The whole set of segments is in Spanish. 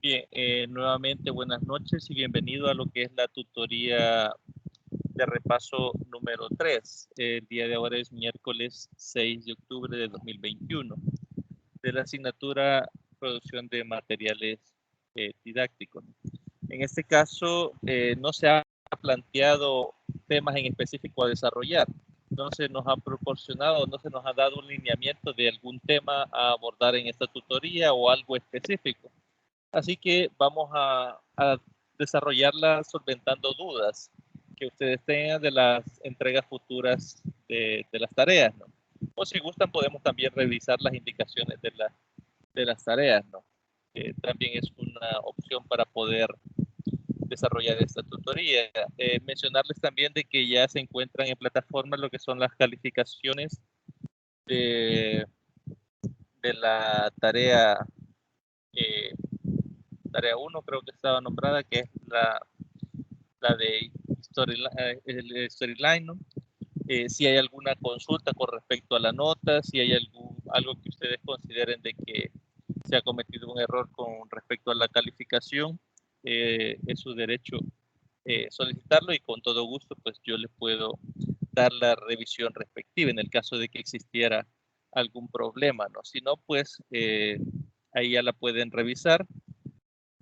Bien, nuevamente buenas noches y bienvenido a lo que es la tutoría de repaso número 3. El día de ahora es miércoles 6 de octubre de 2021 de la asignatura Producción de Materiales Didácticos. En este caso, no se ha planteado temas en específico a desarrollar. No se nos ha proporcionado, no se nos ha dado un lineamiento de algún tema a abordar en esta tutoría o algo específico. Así que vamos a desarrollarla solventando dudas que ustedes tengan de las entregas futuras de las tareas, ¿no? O si gustan, podemos también revisar las indicaciones de las tareas, ¿no? También es una opción para poder desarrollar esta tutoría. Mencionarles también de que ya se encuentran en plataforma lo que son las calificaciones de la tarea tarea 1 creo que estaba nombrada, que es la de el storyline, ¿no? Si hay alguna consulta con respecto a la nota, si hay algo que ustedes consideren de que se ha cometido un error con respecto a la calificación, es su derecho solicitarlo y con todo gusto pues yo les puedo dar la revisión respectiva en el caso de que existiera algún problema, ¿no? Si no, pues ahí ya la pueden revisar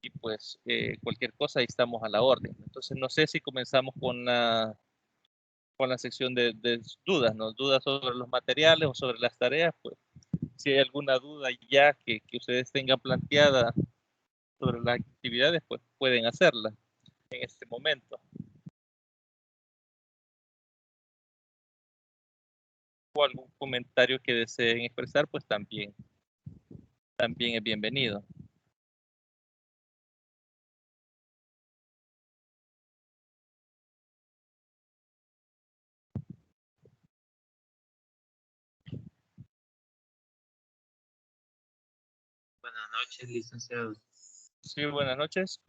y pues cualquier cosa ahí estamos a la orden. Entonces no sé si comenzamos con la sección de dudas, ¿no? Dudas sobre los materiales o sobre las tareas, pues si hay alguna duda ya que ustedes tengan planteada sobre las actividades, pues pueden hacerla en este momento. O algún comentario que deseen expresar, pues también es bienvenido. Buenas noches, licenciado. Sí, buenas noches.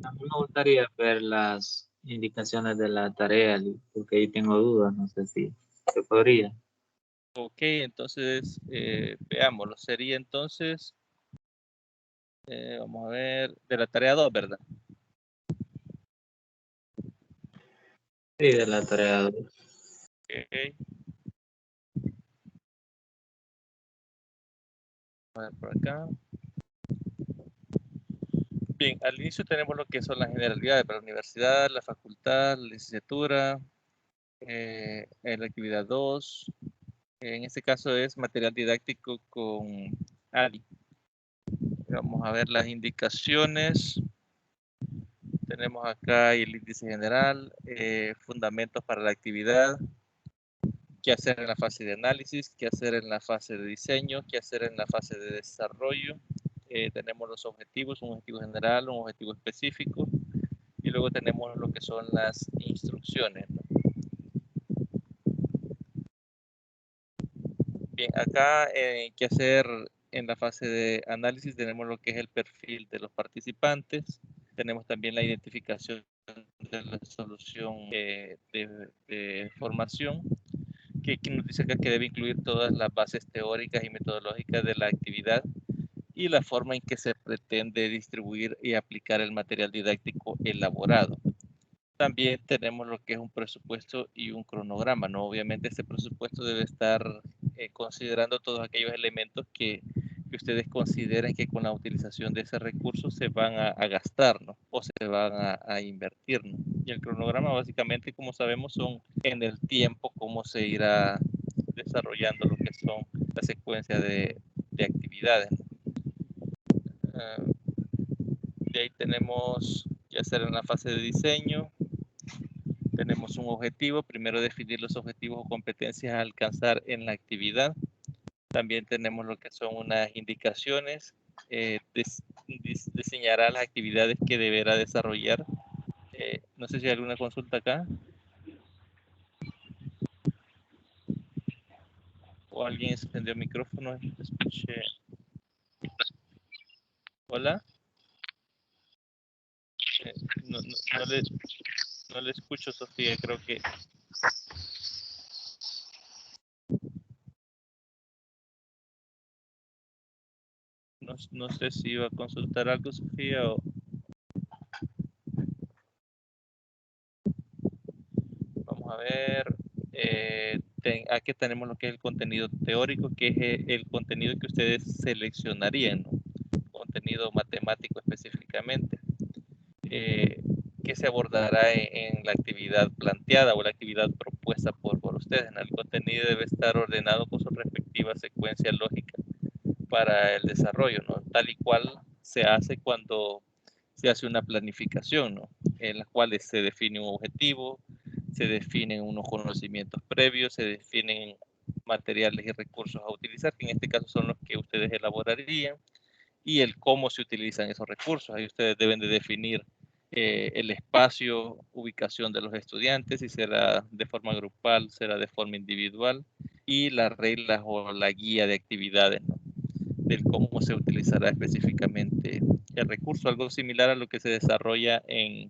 A mí me gustaría ver las indicaciones de la tarea, porque ahí tengo dudas, no sé si se podría. Ok, entonces veámoslo. Sería entonces, vamos a ver, de la tarea 2, ¿verdad? Sí, de la tarea 2. Ok. A ver por acá. Bien, al inicio tenemos lo que son las generalidades para la universidad, la facultad, la licenciatura, en la actividad 2. En este caso es material didáctico con ALI. Vamos a ver las indicaciones. Tenemos acá el índice general, fundamentos para la actividad, qué hacer en la fase de análisis, qué hacer en la fase de diseño, qué hacer en la fase de desarrollo. Tenemos los objetivos, un objetivo general, un objetivo específico, y luego tenemos lo que son las instrucciones, ¿no? Bien, acá qué hacer en la fase de análisis tenemos lo que es el perfil de los participantes, tenemos también la identificación de la solución de formación, que nos dice acá que debe incluir todas las bases teóricas y metodológicas de la actividad y la forma en que se pretende distribuir y aplicar el material didáctico elaborado. También tenemos lo que es un presupuesto y un cronograma, ¿no? Obviamente este presupuesto debe estar considerando todos aquellos elementos que ustedes consideren que con la utilización de ese recurso se van a gastar, ¿no? O se van a invertir, ¿no? Y el cronograma básicamente, como sabemos, son en el tiempo cómo se irá desarrollando lo que son la secuencia de actividades, ¿no? De ahí tenemos que hacer en la fase de diseño. Tenemos un objetivo, primero definir los objetivos o competencias a alcanzar en la actividad. También tenemos lo que son unas indicaciones, diseñará las actividades que deberá desarrollar. No sé si hay alguna consulta acá. O alguien encendió el micrófono, escuché. Hola. No, no le escucho, Sofía, creo que... No sé si iba a consultar algo, Sofía, o... Vamos a ver. Aquí tenemos lo que es el contenido teórico, que es el contenido que ustedes seleccionarían, ¿no? Contenido matemático específicamente, que se abordará en la actividad planteada o la actividad propuesta por ustedes. El contenido debe estar ordenado con su respectiva secuencia lógica para el desarrollo, ¿no? Tal y cual se hace cuando se hace una planificación, ¿no? En las cuales se define un objetivo, se definen unos conocimientos previos, se definen materiales y recursos a utilizar, que en este caso son los que ustedes elaborarían, y el cómo se utilizan esos recursos. Ahí ustedes deben de definir el espacio, ubicación de los estudiantes, si será de forma grupal, será de forma individual, y las reglas o la guía de actividades, ¿no? Del cómo se utilizará específicamente el recurso, algo similar a lo que se desarrolla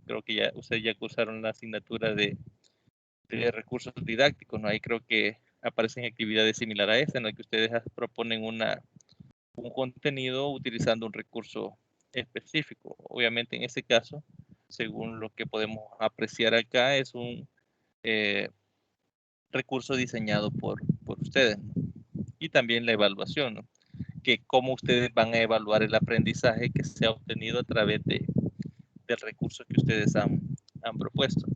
creo que ya ustedes ya cursaron la asignatura de recursos didácticos, ¿no? Ahí creo que aparecen actividades similares a esta, en la que ustedes proponen un contenido utilizando un recurso específico. Obviamente en este caso, según lo que podemos apreciar acá, es un recurso diseñado por ustedes, ¿no? Y también la evaluación, ¿no? Que cómo ustedes van a evaluar el aprendizaje que se ha obtenido a través del recurso que ustedes han propuesto.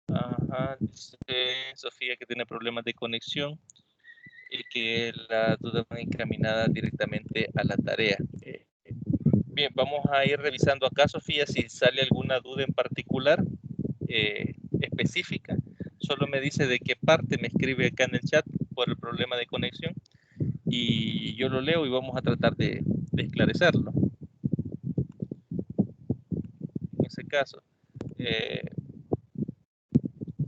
Ajá, dice Sofía que tiene problemas de conexión y que las dudas van encaminadas directamente a la tarea. Bien, vamos a ir revisando acá, Sofía, si sale alguna duda en particular, específica. Solo me dice de qué parte me escribe acá en el chat por el problema de conexión y yo lo leo y vamos a tratar de esclarecerlo. En ese caso,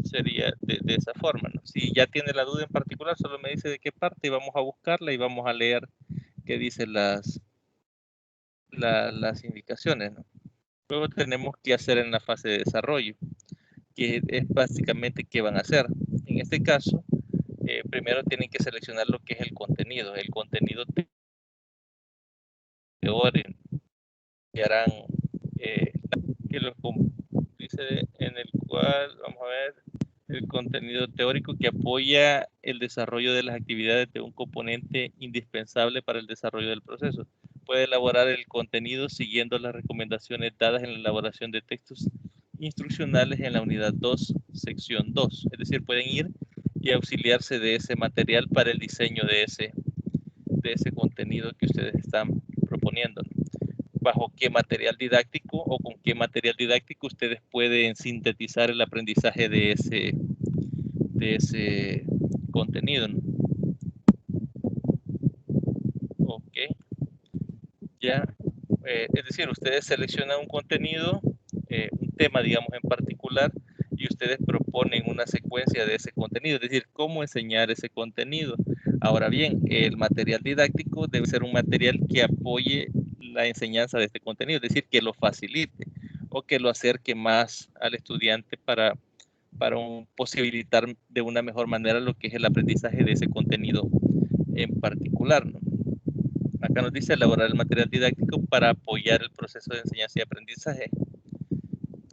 sería de esa forma, ¿no? Si ya tiene la duda en particular, solo me dice de qué parte y vamos a buscarla y vamos a leer qué dicen las indicaciones, ¿no? Luego tenemos que hacer en la fase de desarrollo, que es básicamente qué van a hacer. En este caso, primero tienen que seleccionar lo que es el contenido teórico, que harán, que lo dice en el cual, vamos a ver, el contenido teórico que apoya el desarrollo de las actividades de un componente indispensable para el desarrollo del proceso. Puede elaborar el contenido siguiendo las recomendaciones dadas en la elaboración de textos instruccionales en la unidad 2, sección 2. Es decir, pueden ir y auxiliarse de ese material para el diseño de ese contenido que ustedes están proponiendo. Bajo qué material didáctico o con qué material didáctico ustedes pueden sintetizar el aprendizaje de ese contenido, ¿no? Ok, ya, es decir, ustedes seleccionan un contenido, un tema, digamos, en particular, y ustedes proponen una secuencia de ese contenido, es decir, cómo enseñar ese contenido. Ahora bien, el material didáctico debe ser un material que apoye la enseñanza de este contenido, es decir, que lo facilite o que lo acerque más al estudiante para posibilitar de una mejor manera lo que es el aprendizaje de ese contenido en particular, ¿no? Acá nos dice elaborar el material didáctico para apoyar el proceso de enseñanza y aprendizaje.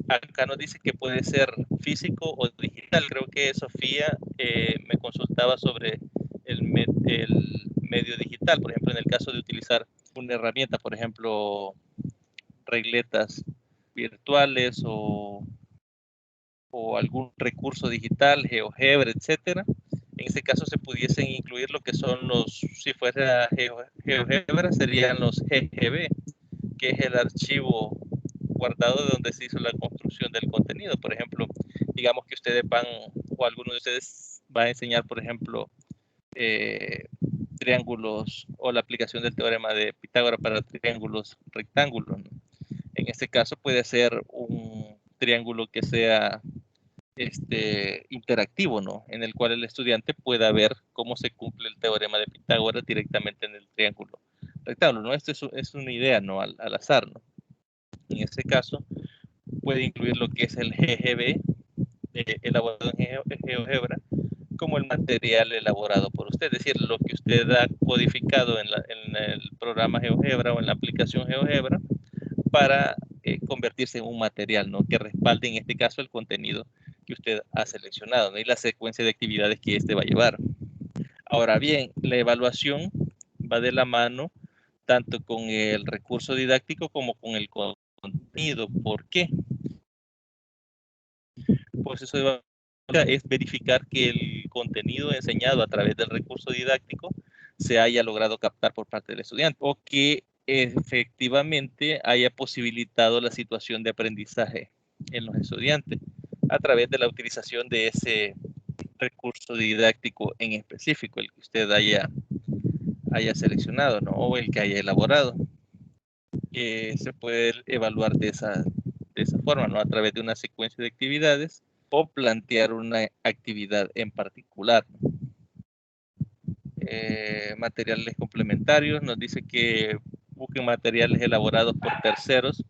Acá nos dice que puede ser físico o digital. Creo que Sofía me consultaba sobre el medio digital, por ejemplo, en el caso de utilizar una herramienta, por ejemplo, regletas virtuales o algún recurso digital, GeoGebra, etcétera. En este caso se pudiesen incluir lo que son si fuera GeoGebra, serían los GGB, que es el archivo guardado de donde se hizo la construcción del contenido. Por ejemplo, digamos que ustedes o alguno de ustedes va a enseñar, por ejemplo, triángulos o la aplicación del teorema de Pitágoras para triángulos rectángulos, ¿no? En este caso puede ser un triángulo que sea interactivo, ¿no? En el cual el estudiante pueda ver cómo se cumple el teorema de Pitágoras directamente en el triángulo rectángulo, ¿no? Esto es una idea, ¿no? Al azar, ¿no? En este caso, puede incluir lo que es el GGB, elaborado en GeoGebra, como el material elaborado por usted, es decir, lo que usted ha codificado en el programa GeoGebra o en la aplicación GeoGebra para convertirse en un material, ¿no? Que respalde en este caso el contenido que usted ha seleccionado, ¿no? Y la secuencia de actividades que este va a llevar. Ahora bien, la evaluación va de la mano tanto con el recurso didáctico como con el contenido. ¿Por qué? Pues eso es verificar que el contenido enseñado a través del recurso didáctico se haya logrado captar por parte del estudiante o que efectivamente haya posibilitado la situación de aprendizaje en los estudiantes a través de la utilización de ese recurso didáctico en específico, el que usted haya seleccionado, ¿no? O el que haya elaborado. Se puede evaluar de esa forma, ¿no? A través de una secuencia de actividades o plantear una actividad en particular. Materiales complementarios, nos dice que busquen materiales elaborados por terceros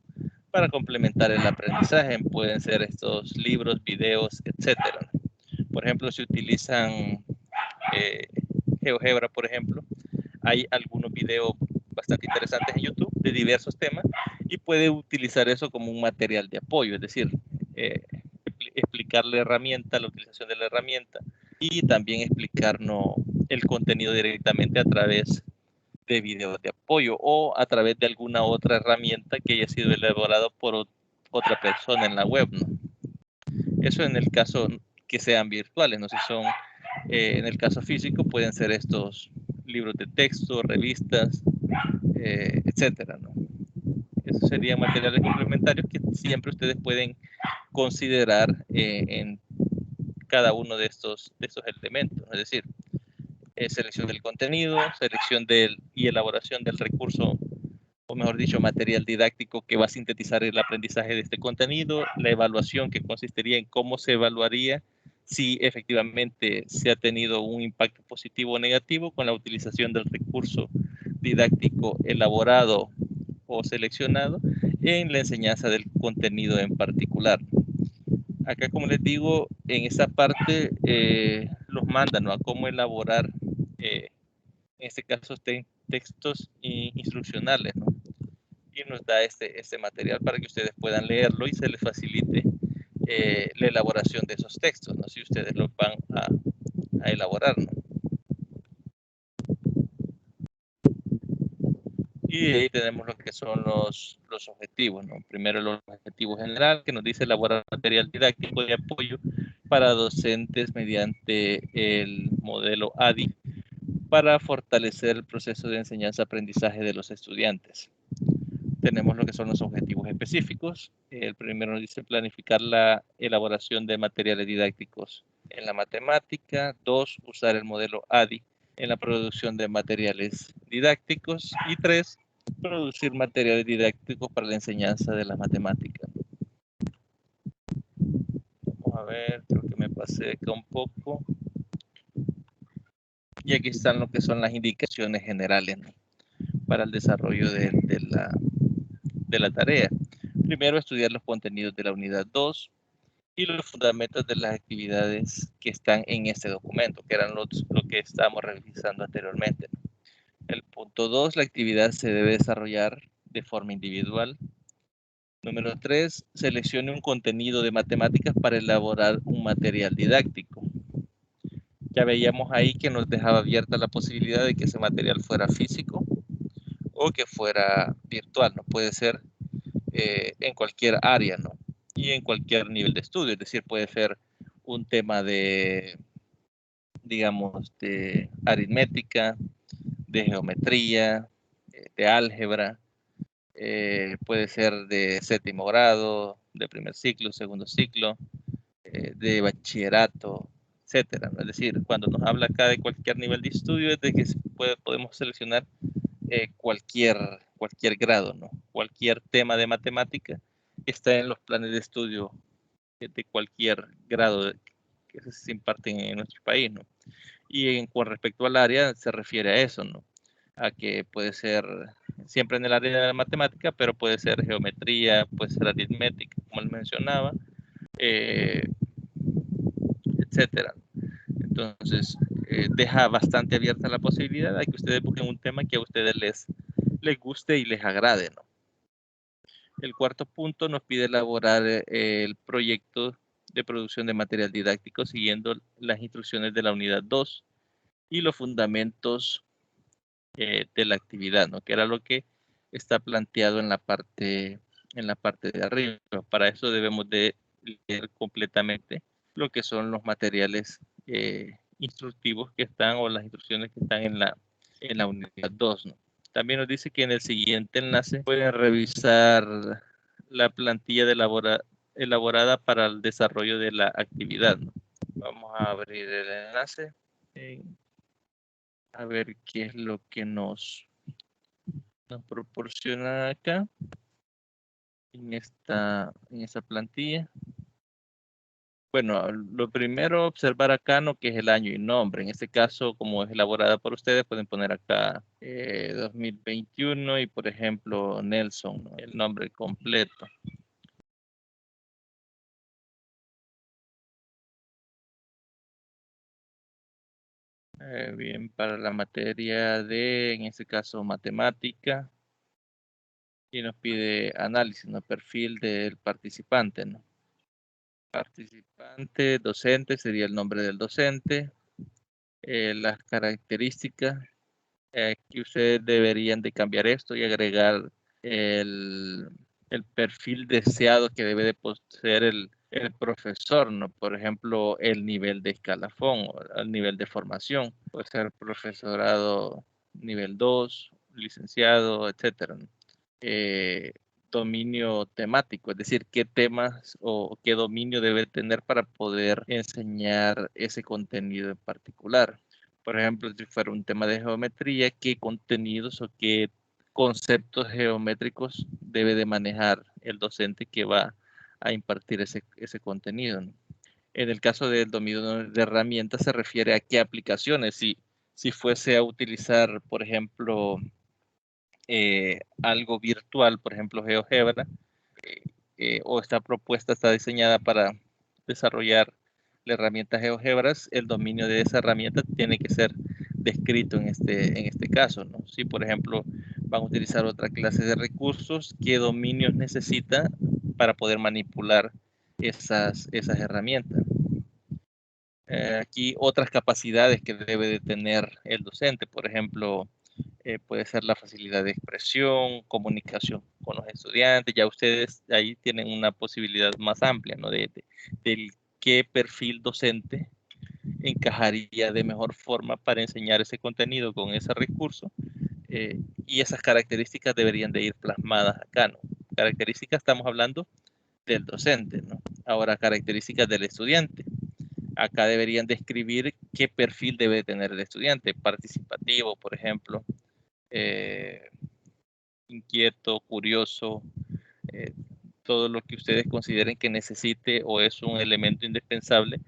para complementar el aprendizaje. Pueden ser estos libros, videos, etcétera. Por ejemplo, si utilizan GeoGebra, por ejemplo, hay algunos videos bastante interesantes en YouTube de diversos temas y puede utilizar eso como un material de apoyo, es decir, explicar la herramienta, la utilización de la herramienta y también explicarnos el contenido directamente a través de videos de apoyo o a través de alguna otra herramienta que haya sido elaborado por otra persona en la web, ¿no? Eso en el caso que sean virtuales, ¿no? Si son en el caso físico pueden ser estos libros de texto, revistas, etcétera, ¿no? Esos serían materiales complementarios que siempre ustedes pueden considerar en cada uno de estos elementos, es decir, selección del contenido, selección y elaboración del recurso, o mejor dicho, material didáctico que va a sintetizar el aprendizaje de este contenido, la evaluación que consistiría en cómo se evaluaría si efectivamente se ha tenido un impacto positivo o negativo con la utilización del recurso didáctico elaborado o seleccionado en la enseñanza del contenido en particular. Acá, como les digo, en esa parte los mandan, ¿no? A cómo elaborar, en este caso, textos instruccionales, ¿no? Y nos da este material para que ustedes puedan leerlo y se les facilite la elaboración de esos textos, ¿no? Si ustedes los van a elaborar, ¿no? Y ahí tenemos lo que son los objetivos, ¿no? Primero los objetivos general, que nos dice elaborar material didáctico de apoyo para docentes mediante el modelo ADI para fortalecer el proceso de enseñanza-aprendizaje de los estudiantes. Tenemos lo que son los objetivos específicos. El primero nos dice planificar la elaboración de materiales didácticos en la matemática. 2, usar el modelo ADI en la producción de materiales didácticos. Y 3, producir materiales didácticos para la enseñanza de la matemática. Vamos a ver, creo que me pasé acá un poco. Y aquí están lo que son las indicaciones generales, ¿no? Para el desarrollo de la tarea. Primero, estudiar los contenidos de la unidad 2 y los fundamentos de las actividades que están en este documento, que eran lo que estábamos revisando anteriormente. El punto 2, la actividad se debe desarrollar de forma individual. Número 3, seleccione un contenido de matemáticas para elaborar un material didáctico. Ya veíamos ahí que nos dejaba abierta la posibilidad de que ese material fuera físico o que fuera virtual, no puede ser en cualquier área, ¿no? Y en cualquier nivel de estudio, es decir, puede ser un tema de, digamos, de aritmética, de geometría, de álgebra, puede ser de séptimo grado, de primer ciclo, segundo ciclo, de bachillerato, etcétera, ¿no? Es decir, cuando nos habla acá de cualquier nivel de estudio, es de que podemos seleccionar cualquier grado, ¿no? Cualquier tema de matemática está en los planes de estudio de cualquier grado que se imparten en nuestro país, ¿no? Y con respecto al área, se refiere a eso, ¿no? A que puede ser siempre en el área de la matemática, pero puede ser geometría, puede ser aritmética, como les mencionaba, etcétera. Entonces, deja bastante abierta la posibilidad de que ustedes busquen un tema que a ustedes les guste y les agrade, ¿no? El cuarto punto nos pide elaborar el proyecto de producción de material didáctico siguiendo las instrucciones de la unidad 2 y los fundamentos de la actividad, ¿no? Que era lo que está planteado en la parte de arriba. Para eso debemos de leer completamente lo que son los materiales instructivos que están o las instrucciones que están en la unidad 2, ¿no? También nos dice que en el siguiente enlace pueden revisar la plantilla elaborada para el desarrollo de la actividad, ¿no? Vamos a abrir el enlace. A ver qué es lo que nos proporciona acá en esta plantilla. Bueno, lo primero observar acá lo que es el año y nombre. En este caso, como es elaborada por ustedes, pueden poner acá 2021 y por ejemplo Nelson, ¿no? El nombre completo. Bien, para la materia de, en este caso, matemática. Y nos pide análisis, ¿no? Perfil del participante, ¿no? Participante, docente, sería el nombre del docente. Las características, que ustedes deberían de cambiar esto y agregar el perfil deseado que debe de poseer el profesor, ¿no? Por ejemplo, el nivel de escalafón o el nivel de formación. Puede ser profesorado nivel 2, licenciado, etcétera, ¿no? Dominio temático, es decir, qué temas o qué dominio debe tener para poder enseñar ese contenido en particular. Por ejemplo, si fuera un tema de geometría, qué contenidos o qué conceptos geométricos debe de manejar el docente que va a impartir ese contenido, ¿no? En el caso del dominio de herramientas se refiere a qué aplicaciones. Si fuese a utilizar, por ejemplo, algo virtual, por ejemplo, GeoGebra, o esta propuesta está diseñada para desarrollar la herramienta GeoGebras, el dominio de esa herramienta tiene que ser descrito en este caso, ¿no? Si, por ejemplo, van a utilizar otra clase de recursos, ¿qué dominios necesita para poder manipular esas herramientas? Aquí otras capacidades que debe de tener el docente, por ejemplo, puede ser la facilidad de expresión, comunicación con los estudiantes. Ya ustedes ahí tienen una posibilidad más amplia, ¿no? Del qué perfil docente encajaría de mejor forma para enseñar ese contenido con ese recurso. Y esas características deberían de ir plasmadas acá, ¿no? Características estamos hablando del docente, ¿no? Ahora, características del estudiante. Acá deberían describir qué perfil debe tener el estudiante, participativo, por ejemplo, inquieto, curioso, todo lo que ustedes consideren que necesite o es un elemento indispensable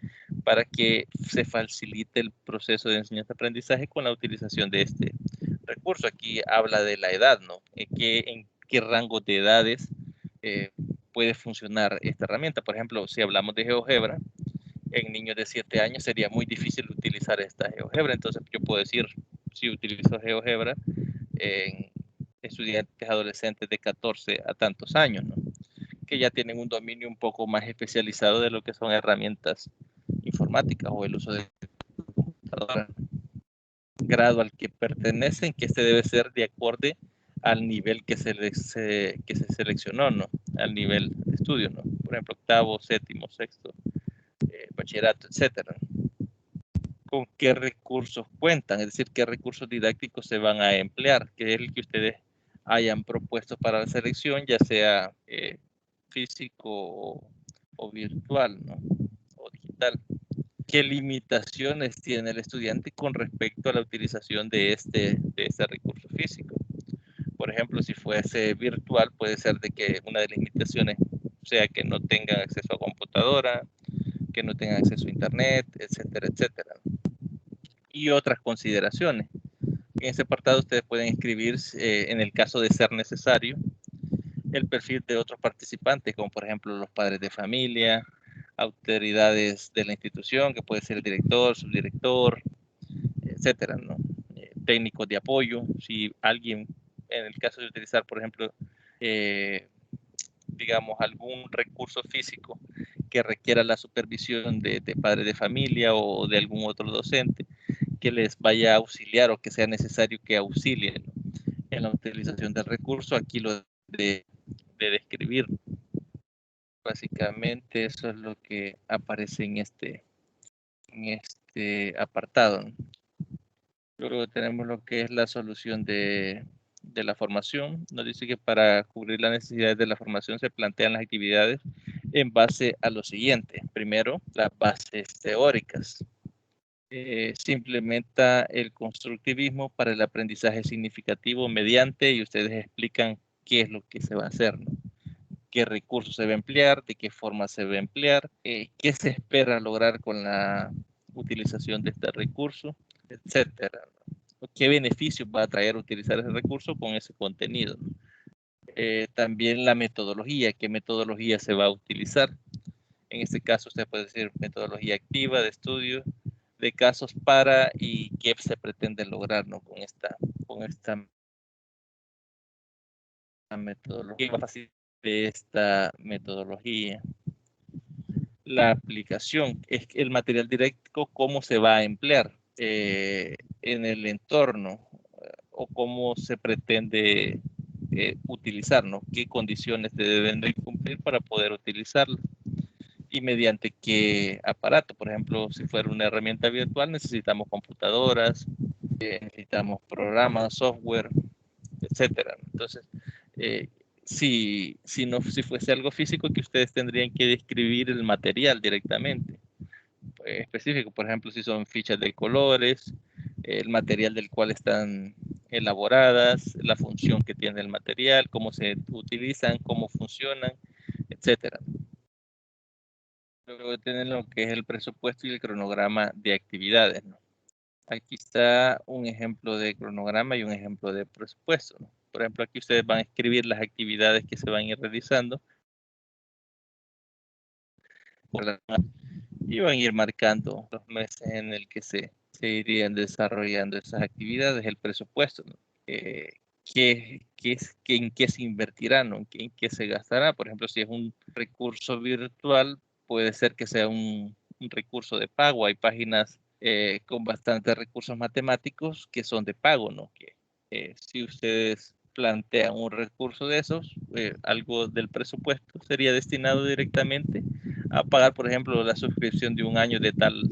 para que se facilite el proceso de enseñanza-aprendizaje con la utilización de este recurso. Aquí habla de la edad, ¿no? En qué rango de edades puede funcionar esta herramienta. Por ejemplo, si hablamos de GeoGebra, en niños de 7 años sería muy difícil utilizar esta GeoGebra. Entonces yo puedo decir, si utilizo GeoGebra en estudiantes adolescentes de 14 a tantos años, ¿no? Que ya tienen un dominio un poco más especializado de lo que son herramientas informáticas o el uso de computadoras. Grado al que pertenecen, que este debe ser de acorde al nivel que se seleccionó, ¿no? Al nivel de estudio, ¿no? Por ejemplo, octavo, séptimo, sexto, bachillerato, etcétera. Con qué recursos cuentan, es decir, qué recursos didácticos se van a emplear, que es el que ustedes hayan propuesto para la selección, ya sea físico o virtual, ¿no? O digital. ¿Qué limitaciones tiene el estudiante con respecto a la utilización de este recurso físico? Por ejemplo, si fuese virtual, puede ser de que una de las limitaciones sea que no tengan acceso a computadora, que no tengan acceso a internet, etcétera, etcétera. Y otras consideraciones. En ese apartado ustedes pueden escribir, en el caso de ser necesario, el perfil de otros participantes, como por ejemplo los padres de familia, autoridades de la institución, que puede ser el director, subdirector, etcétera, ¿no? Técnicos de apoyo, si alguien, en el caso de utilizar, por ejemplo, digamos, algún recurso físico que requiera la supervisión de padres de familia o de algún otro docente, que les vaya a auxiliar o que sea necesario que auxilien, ¿no?, en la utilización del recurso. Aquí lo de describir. Básicamente eso es lo que aparece en este apartado, ¿no? Luego tenemos lo que es la solución de la formación. Nos dice que para cubrir las necesidades de la formación se plantean las actividades en base a lo siguiente. Primero, las bases teóricas. Se implementa el constructivismo para el aprendizaje significativo mediante, y ustedes explican qué es lo que se va a hacer, ¿no? Qué recursos se va a emplear, de qué forma se va a emplear, qué se espera lograr con la utilización de este recurso, etcétera. ¿Qué beneficios va a traer utilizar ese recurso con ese contenido? También la metodología, qué metodología se va a utilizar. En este caso usted puede decir metodología activa de estudio de casos para, y qué se pretende lograr, ¿no?, con esta metodología, de esta metodología. La aplicación es el material didáctico, cómo se va a emplear en el entorno, o cómo se pretende utilizar, ¿no?, qué condiciones se deben de cumplir para poder utilizarlo y mediante qué aparato. Por ejemplo, si fuera una herramienta virtual, necesitamos computadoras, necesitamos programas, software, etcétera. Entonces, si fuese algo físico, que ustedes tendrían que describir el material directamente, específico. Por ejemplo, si son fichas de colores, el material del cual están elaboradas, la función que tiene el material, cómo se utilizan, cómo funcionan, etcétera. Luego tienen lo que es el presupuesto y el cronograma de actividades, ¿no? Aquí está un ejemplo de cronograma y un ejemplo de presupuesto, ¿no? Por ejemplo, aquí ustedes van a escribir las actividades que se van a ir realizando y van a ir marcando los meses en el que se irían desarrollando esas actividades, el presupuesto, ¿no? ¿En qué se invertirá, ¿no?, en qué se gastará. Por ejemplo, si es un recurso virtual, puede ser que sea un recurso de pago. Hay páginas con bastantes recursos matemáticos que son de pago, ¿no? Que si ustedes plantean un recurso de esos, algo del presupuesto sería destinado directamente a pagar, por ejemplo, la suscripción de un año de tal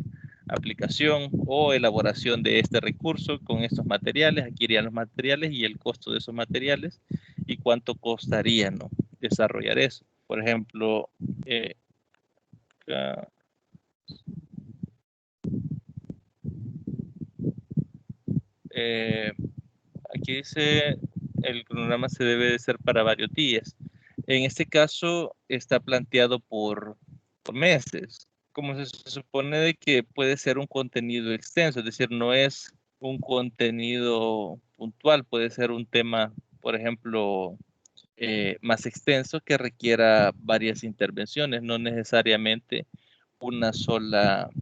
aplicación o elaboración de este recurso con estos materiales. Aquí irían los materiales y el costo de esos materiales y cuánto costaría, ¿no?, desarrollar eso. Por ejemplo, aquí dice el cronograma se debe de hacer para varios días. En este caso está planteado por meses. Como se supone de que puede ser un contenido extenso, es decir, no es un contenido puntual, puede ser un tema, por ejemplo, más extenso que requiera varias intervenciones, no necesariamente una sola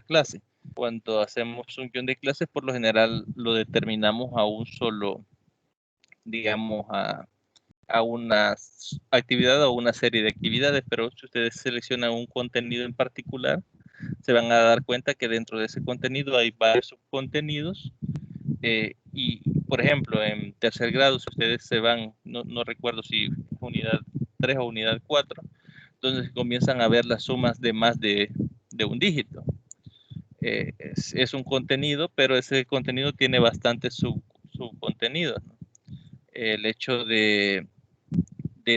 clase. Cuando hacemos un guión de clases, por lo general lo determinamos a un solo, digamos, a una actividad o una serie de actividades, pero si ustedes seleccionan un contenido en particular, se van a dar cuenta que dentro de ese contenido hay varios subcontenidos. Y, por ejemplo, en tercer grado, si ustedes se van, no recuerdo si unidad 3 o unidad 4, entonces comienzan a ver las sumas de más de un dígito. Es un contenido, pero ese contenido tiene bastantes subcontenidos, ¿no? El hecho de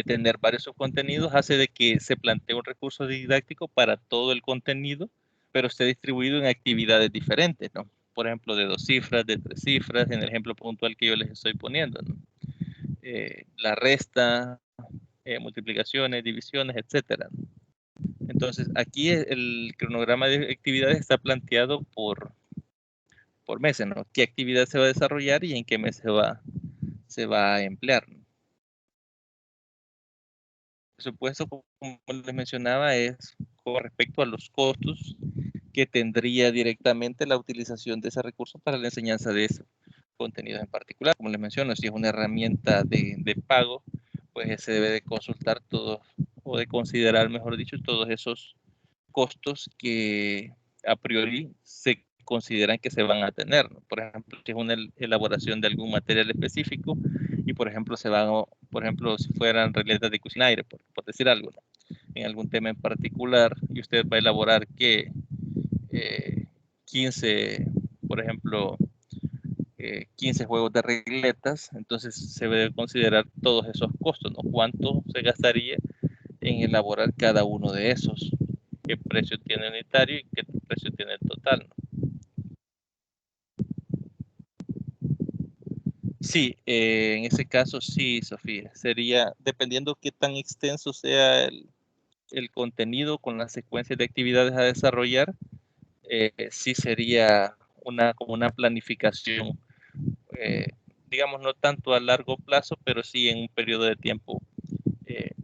tener varios subcontenidos hace de que se plantee un recurso didáctico para todo el contenido, pero esté distribuido en actividades diferentes, ¿no? Por ejemplo, de 2 cifras, de 3 cifras, en el ejemplo puntual que yo les estoy poniendo, ¿no? La resta, multiplicaciones, divisiones, etcétera, ¿no? Entonces, aquí el cronograma de actividades está planteado por meses, ¿no? ¿Qué actividad se va a desarrollar y en qué mes se va a emplear, ¿no? presupuesto, como les mencionaba, es con respecto a los costos que tendría directamente la utilización de ese recurso para la enseñanza de esos contenidos en particular. Como les menciono, si es una herramienta de pago, pues se debe de consultar todos, o de considerar, mejor dicho, todos esos costos que a priori se consideran que se van a tener, ¿no? Por ejemplo, si es una elaboración de algún material específico y, por ejemplo, se van, por ejemplo, si fueran regletas de cocinaire, por decir algo, ¿no? En algún tema en particular, y usted va a elaborar que 15, por ejemplo, 15 juegos de regletas, entonces se debe considerar todos esos costos, ¿no? ¿Cuánto se gastaría en elaborar cada uno de esos? ¿Qué precio tiene unitario y qué precio tiene el total, ¿no? Sí, en ese caso sí, Sofía. Sería, dependiendo qué tan extenso sea el contenido con las secuencias de actividades a desarrollar, sí sería como una planificación, eh, digamos, no tanto a largo plazo, pero sí en un periodo de tiempo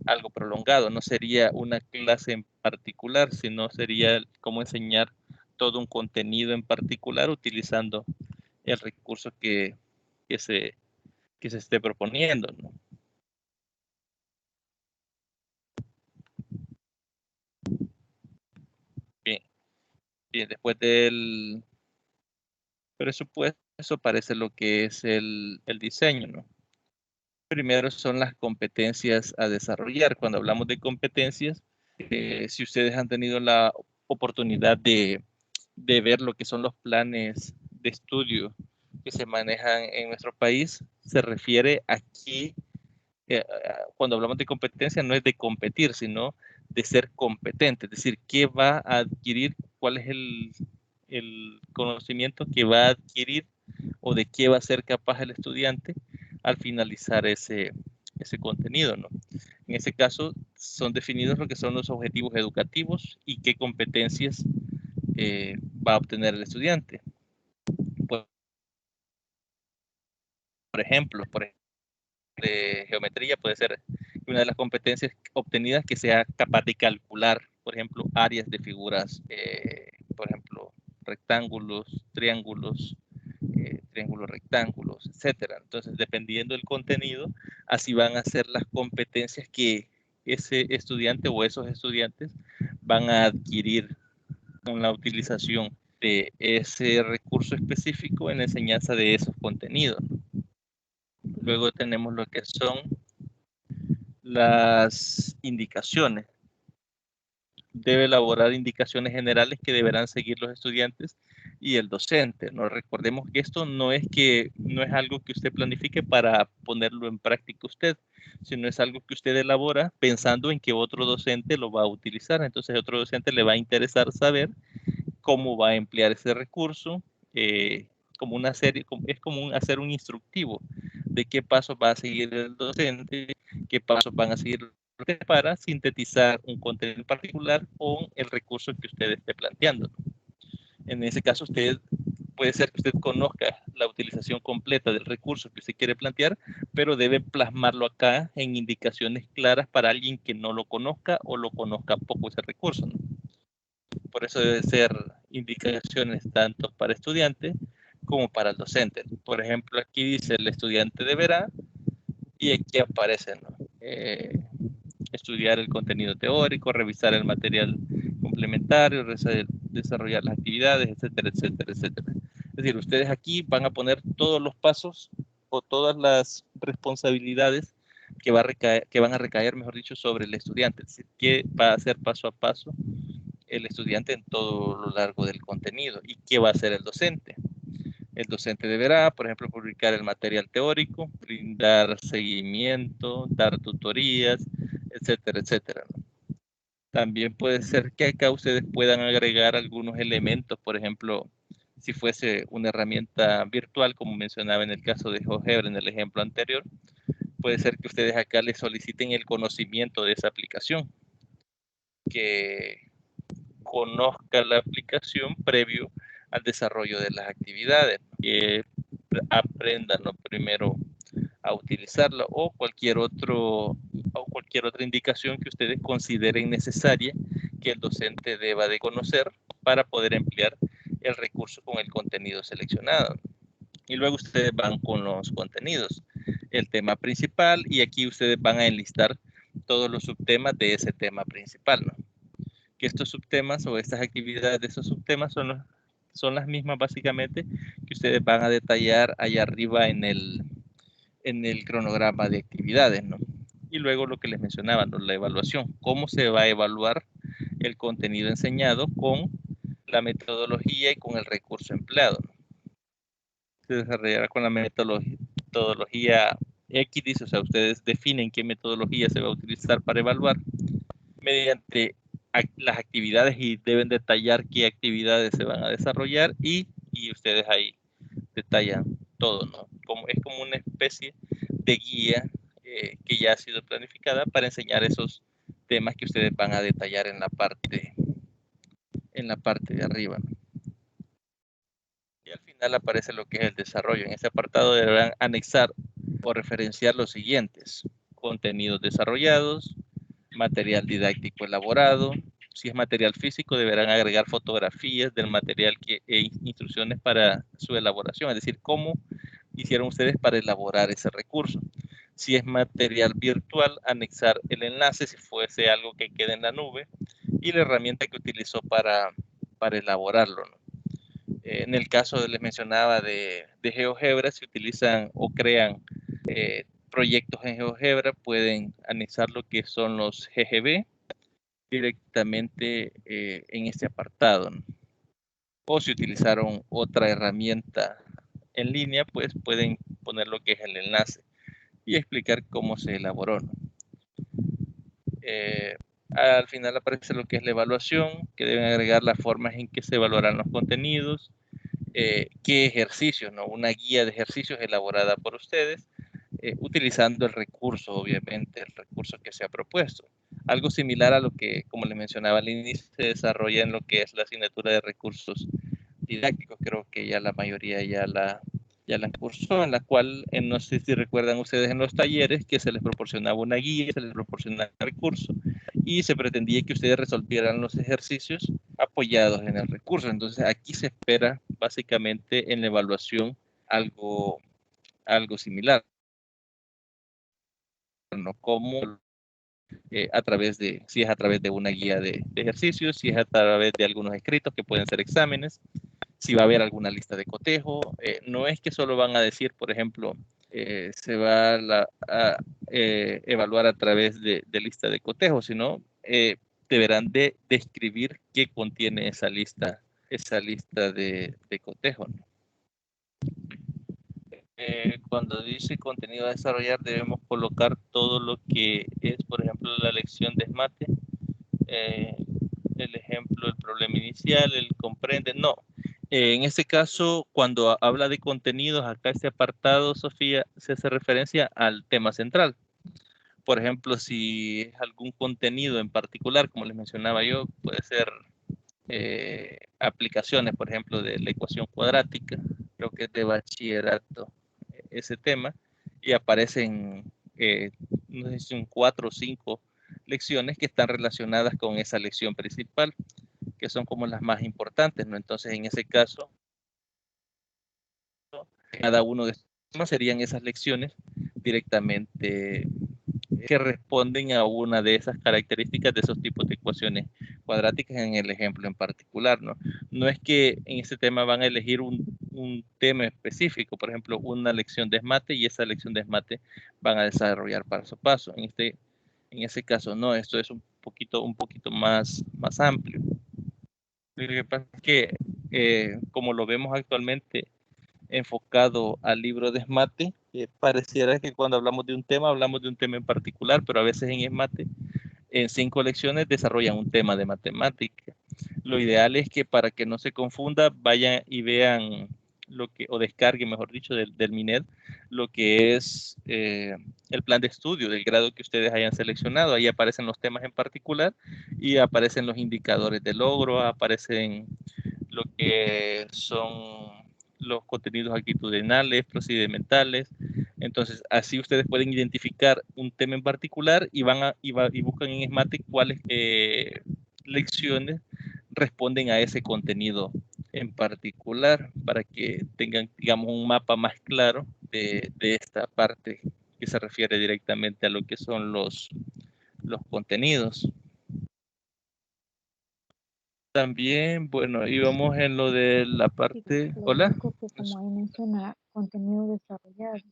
algo prolongado. No sería una clase en particular, sino sería como enseñar todo un contenido en particular utilizando el recurso que se, que se esté proponiendo, ¿no? Bien, bien, después del presupuesto aparece lo que es el diseño, ¿no? Primero son las competencias a desarrollar. Cuando hablamos de competencias, si ustedes han tenido la oportunidad de ver lo que son los planes de estudio que se manejan en nuestro país, se refiere aquí, cuando hablamos de competencia, no es de competir, sino de ser competente, es decir, qué va a adquirir, cuál es el conocimiento que va a adquirir o de qué va a ser capaz el estudiante al finalizar ese contenido, ¿no? En ese caso, son definidos lo que son los objetivos educativos y qué competencias va a obtener el estudiante. Por ejemplo, de geometría puede ser una de las competencias obtenidas que sea capaz de calcular, por ejemplo, áreas de figuras, por ejemplo, rectángulos, triángulos, triángulos, rectángulos, etcétera. Entonces, dependiendo del contenido, así van a ser las competencias que ese estudiante o esos estudiantes van a adquirir con la utilización de ese recurso específico en la enseñanza de esos contenidos. Luego tenemos lo que son las indicaciones. Debe elaborar indicaciones generales que deberán seguir los estudiantes y el docente. ¿No? Recordemos que esto no es algo que usted planifique para ponerlo en práctica usted, sino es algo que usted elabora pensando en que otro docente lo va a utilizar. Entonces, otro docente le va a interesar saber cómo va a emplear ese recurso, como una serie, es como hacer un instructivo de qué pasos va a seguir el docente, qué pasos van a seguir para sintetizar un contenido particular con el recurso que usted esté planteando. En ese caso, puede ser que usted conozca la utilización completa del recurso que usted quiere plantear, pero debe plasmarlo acá en indicaciones claras para alguien que no lo conozca o lo conozca poco ese recurso, ¿no? Por eso debe ser indicaciones tanto para estudiante como para el docente. Por ejemplo, aquí dice el estudiante deberá y aquí aparece, ¿no? Estudiar el contenido teórico, revisar el material complementario, desarrollar las actividades, etcétera, etcétera, etcétera. Es decir, ustedes aquí van a poner todos los pasos o todas las responsabilidades que van a recaer, mejor dicho, sobre el estudiante. Es decir, qué va a hacer paso a paso el estudiante en todo lo largo del contenido y qué va a hacer el docente. El docente deberá, por ejemplo, publicar el material teórico, brindar seguimiento, dar tutorías, etcétera, etcétera, ¿no? También puede ser que acá ustedes puedan agregar algunos elementos, por ejemplo, si fuese una herramienta virtual, como mencionaba en el caso de GeoGebra en el ejemplo anterior, puede ser que ustedes acá les soliciten el conocimiento de esa aplicación, que conozca la aplicación previo al desarrollo de las actividades, que aprendan, ¿no? Primero a utilizarla, o cualquier otra indicación que ustedes consideren necesaria que el docente deba de conocer para poder emplear el recurso con el contenido seleccionado. Y luego ustedes van con los contenidos, el tema principal, y aquí ustedes van a enlistar todos los subtemas de ese tema principal, ¿no? Que estos subtemas o estas actividades de esos subtemas son las mismas básicamente que ustedes van a detallar allá arriba en el cronograma de actividades, ¿no? Y luego lo que les mencionaba, ¿no? La evaluación, cómo se va a evaluar el contenido enseñado con la metodología y con el recurso empleado, ¿no? Se desarrollará con la metodología X, o sea, ustedes definen qué metodología se va a utilizar para evaluar mediante las actividades y deben detallar qué actividades se van a desarrollar y ustedes ahí detallan todo, ¿no? Es como una especie de guía que ya ha sido planificada para enseñar esos temas que ustedes van a detallar en la parte de arriba, ¿no? Y al final aparece lo que es el desarrollo. En ese apartado deberán anexar o referenciar los siguientes: contenidos desarrollados, material didáctico elaborado. Si es material físico, deberán agregar fotografías del material e instrucciones para su elaboración, es decir, cómo hicieron ustedes para elaborar ese recurso. Si es material virtual, anexar el enlace si fuese algo que quede en la nube y la herramienta que utilizó para elaborarlo, ¿no? En el caso les mencionaba de GeoGebra, si utilizan o crean proyectos en GeoGebra, pueden anexar lo que son los GGB directamente en este apartado, ¿no? O si utilizaron otra herramienta en línea, pues pueden poner lo que es el enlace y explicar cómo se elaboró, ¿no? Al final aparece lo que es la evaluación, que deben agregar las formas en que se evaluarán los contenidos, qué ejercicios, ¿no? Una guía de ejercicios elaborada por ustedes, utilizando el recurso, obviamente, el recurso que se ha propuesto. Algo similar a lo que, como les mencionaba al inicio, se desarrolla en lo que es la asignatura de recursos didácticos. Creo que ya la mayoría ya la cursó, en la cual, no sé si recuerdan ustedes en los talleres, que se les proporcionaba una guía, se les proporcionaba un recurso, y se pretendía que ustedes resolvieran los ejercicios apoyados en el recurso. Entonces, aquí se espera básicamente en la evaluación algo similar, ¿no? Como si es a través de una guía de ejercicios, si es a través de algunos escritos que pueden ser exámenes, si va a haber alguna lista de cotejo. No es que solo van a decir, por ejemplo, se va a evaluar a través de lista de cotejo, sino deberán de describir qué contiene esa lista de cotejo, ¿no? Cuando dice contenido a desarrollar, debemos colocar todo lo que es, por ejemplo, la lección de SMATE, el ejemplo, el problema inicial, el comprende. No, en este caso, cuando habla de contenidos, acá este apartado, Sofía, se hace referencia al tema central. Por ejemplo, si es algún contenido en particular, como les mencionaba yo, puede ser aplicaciones, por ejemplo, de la ecuación cuadrática, creo que es de bachillerato ese tema, y aparecen, no sé si son 4 o 5 lecciones que están relacionadas con esa lección principal, que son como las más importantes, ¿no? Entonces, en ese caso, cada uno de estos temas serían esas lecciones directamente que responden a una de esas características de esos tipos de ecuaciones cuadráticas en el ejemplo en particular, ¿no? No es que en este tema van a elegir un tema específico, por ejemplo, una lección de SMATE, y esa lección de SMATE van a desarrollar paso a paso. En ese caso, no, esto es un poquito más amplio. Lo que pasa es que, como lo vemos actualmente enfocado al libro de SMATE, pareciera que cuando hablamos de un tema en particular, pero a veces en SMATE, en 5 lecciones desarrollan un tema de matemática. Lo ideal es que, para que no se confunda, vayan y vean o descarguen, mejor dicho, del MINED, lo que es el plan de estudio del grado que ustedes hayan seleccionado. Ahí aparecen los temas en particular y aparecen los indicadores de logro, aparecen lo que son los contenidos actitudinales, procedimentales, Entonces, así ustedes pueden identificar un tema en particular y y buscan en Smatic cuáles lecciones responden a ese contenido en particular para que tengan, digamos, un mapa más claro de esta parte que se refiere directamente a lo que son los contenidos. También, bueno, íbamos en lo de la parte... Lo Hola. único que como ahí menciona contenido desarrollado,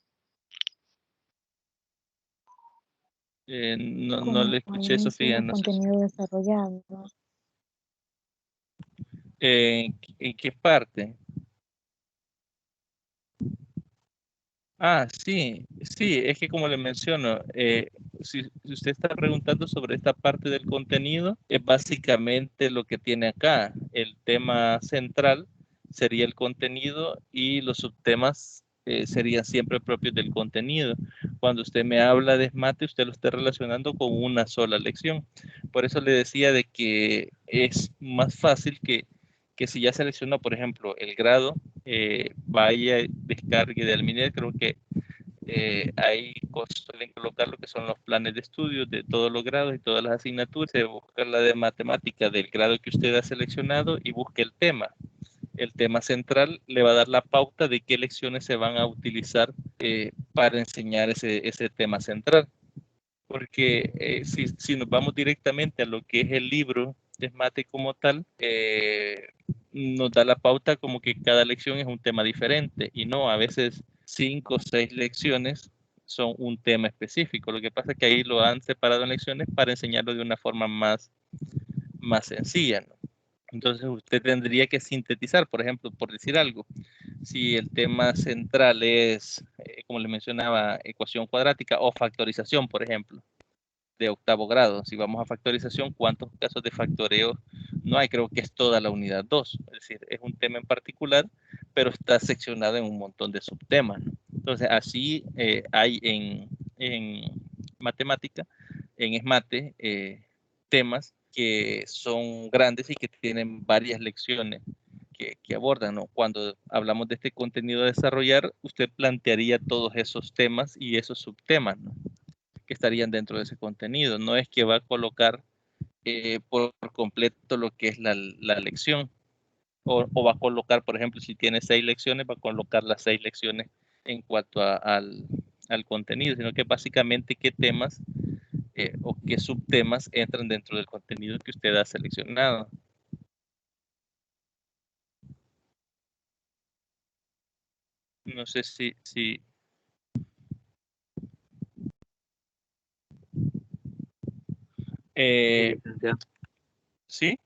No como le ahí escuché, Sofía. menciona No sé contenido desarrollado, ¿no? en qué parte. Ah, sí, sí, es que como le menciono, si usted está preguntando sobre esta parte del contenido, es básicamente lo que tiene acá. El tema central sería el contenido y los subtemas serían siempre propios del contenido. Cuando usted me habla de SMATE, usted lo está relacionando con una sola lección. Por eso le decía de que es más fácil que si ya seleccionó, por ejemplo, el grado, vaya, descargue del Alminer. Creo que ahí suelen colocar lo que son los planes de estudio de todos los grados y todas las asignaturas. Se busca la de matemática del grado que usted ha seleccionado y busque el tema. El tema central le va a dar la pauta de qué lecciones se van a utilizar para enseñar ese tema central. Porque si nos vamos directamente a lo que es el libro de mate como tal, nos da la pauta como que cada lección es un tema diferente y no, a veces 5 o 6 lecciones son un tema específico. Lo que pasa es que ahí lo han separado en lecciones para enseñarlo de una forma más sencilla, ¿no? Entonces usted tendría que sintetizar, por ejemplo, por decir algo, si el tema central es, como le mencionaba, ecuación cuadrática o factorización, por ejemplo, de octavo grado. Si vamos a factorización, ¿cuántos casos de factoreo no hay? Creo que es toda la unidad 2. Es decir, es un tema en particular, pero está seccionado en un montón de subtemas, ¿no? Entonces, así hay en matemática, en ESMATE, temas que son grandes y que tienen varias lecciones que abordan, ¿no? Cuando hablamos de este contenido a desarrollar, usted plantearía todos esos temas y esos subtemas, ¿no? Que estarían dentro de ese contenido. No es que va a colocar por completo lo que es la lección o va a colocar, por ejemplo, si tiene 6 lecciones, va a colocar las 6 lecciones en cuanto al contenido, sino que básicamente qué temas o qué subtemas entran dentro del contenido que usted ha seleccionado. No sé si ¿sí?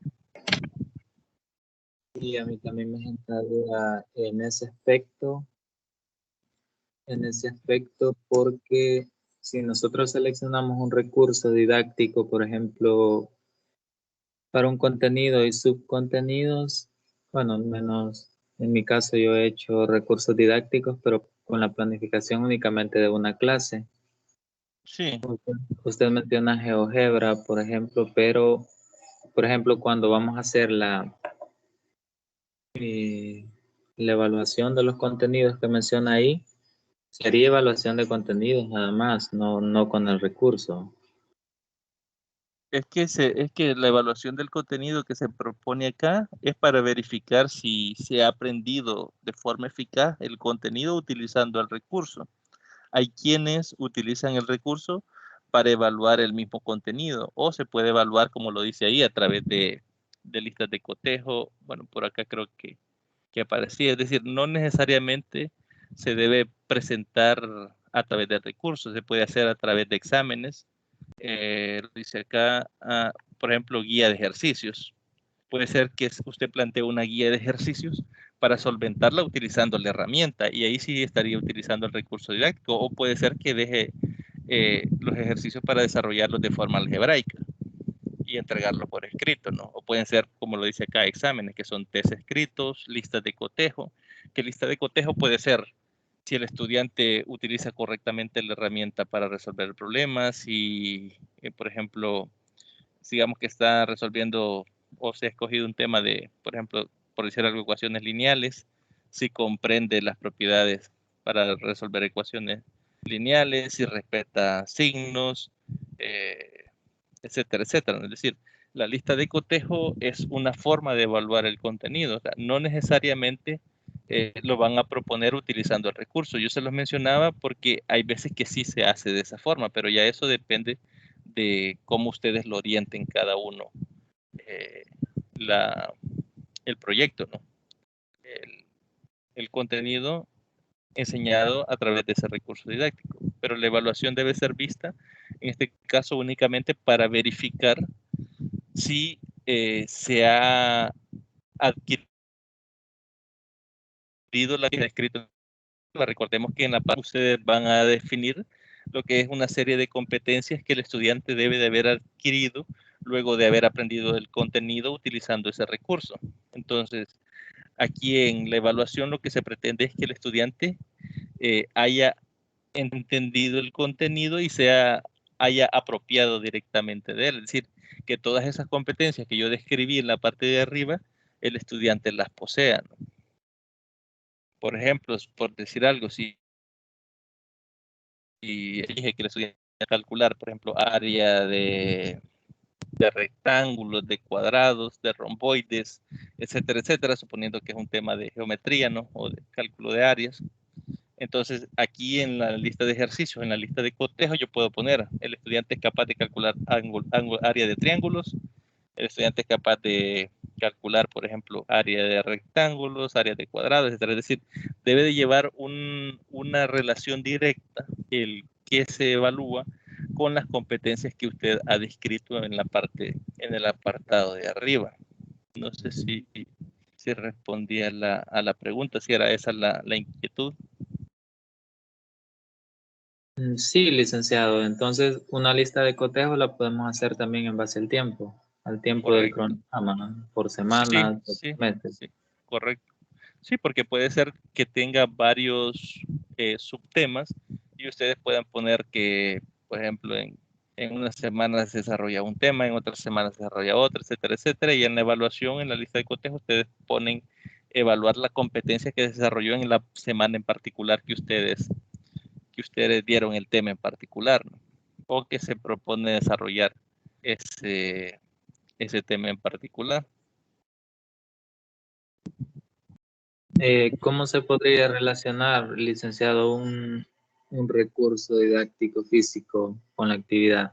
Y a mí también me genera duda en ese aspecto, porque si nosotros seleccionamos un recurso didáctico, por ejemplo, para un contenido y subcontenidos, bueno, al menos en mi caso yo he hecho recursos didácticos, pero con la planificación únicamente de una clase. Sí. Usted menciona GeoGebra, por ejemplo, pero, por ejemplo, cuando vamos a hacer la evaluación de los contenidos que menciona ahí, sería evaluación de contenidos nada más, no con el recurso. Es que la evaluación del contenido que se propone acá es para verificar si se ha aprendido de forma eficaz el contenido utilizando el recurso. Hay quienes utilizan el recurso para evaluar el mismo contenido o se puede evaluar, como lo dice ahí, a través de listas de cotejo. Bueno, por acá creo que aparecía. Es decir, no necesariamente se debe presentar a través de recursos, se puede hacer a través de exámenes. Dice acá, por ejemplo, guía de ejercicios. Puede ser que usted plantee una guía de ejercicios para solventarla utilizando la herramienta y ahí sí estaría utilizando el recurso didáctico, o puede ser que deje los ejercicios para desarrollarlos de forma algebraica y entregarlos por escrito, ¿no? O pueden ser, como lo dice acá, exámenes, que son test escritos, listas de cotejo, que lista de cotejo puede ser si el estudiante utiliza correctamente la herramienta para resolver el problema, si, por ejemplo, digamos que está resolviendo o se ha escogido un tema de, por ejemplo, por decir algo, ecuaciones lineales, si comprende las propiedades para resolver ecuaciones lineales, si respeta signos, etcétera, etcétera. Es decir, la lista de cotejo es una forma de evaluar el contenido. O sea, no necesariamente lo van a proponer utilizando el recurso. Yo se los mencionaba porque hay veces que sí se hace de esa forma, pero ya eso depende de cómo ustedes lo orienten cada uno eh, el proyecto, ¿no? El contenido enseñado a través de ese recurso didáctico. Pero la evaluación debe ser vista, en este caso, únicamente para verificar si se ha adquirido la que está escrito. Recordemos que en la parte ustedes van a definir lo que es una serie de competencias que el estudiante debe de haber adquirido luego de haber aprendido el contenido utilizando ese recurso. Entonces, aquí en la evaluación lo que se pretende es que el estudiante haya entendido el contenido y haya apropiado directamente de él. Es decir, que todas esas competencias que yo describí en la parte de arriba, el estudiante las posea, ¿no? Por ejemplo, por decir algo, si dije que el estudiante calcular, por ejemplo, área de rectángulos, de cuadrados, de romboides, etcétera, etcétera, suponiendo que es un tema de geometría, ¿no? O de cálculo de áreas. Entonces, aquí en la lista de ejercicios, en la lista de cotejo, yo puedo poner, el estudiante es capaz de calcular área de triángulos, el estudiante es capaz de calcular, por ejemplo, área de rectángulos, área de cuadrados, etcétera. Es decir, debe de llevar una relación directa el que se evalúa con las competencias que usted ha descrito en en el apartado de arriba. No sé si respondí a la pregunta, si era esa la inquietud. Sí, licenciado. Entonces, una lista de cotejo la podemos hacer también en base al tiempo del Correcto. cronograma, ¿no? Por Sí, semana, por sí, meses. sí, correcto. Sí, porque puede ser que tenga varios subtemas y ustedes puedan poner que, por ejemplo, en una semana se desarrolla un tema, en otra semana se desarrolla otro, etcétera, etcétera. Y en la evaluación, en la lista de cotejo, ustedes ponen evaluar la competencia que se desarrolló en la semana en particular que ustedes dieron el tema en particular, ¿no? O que se propone desarrollar ese tema en particular. ¿Cómo se podría relacionar, licenciado, un recurso didáctico físico con la actividad?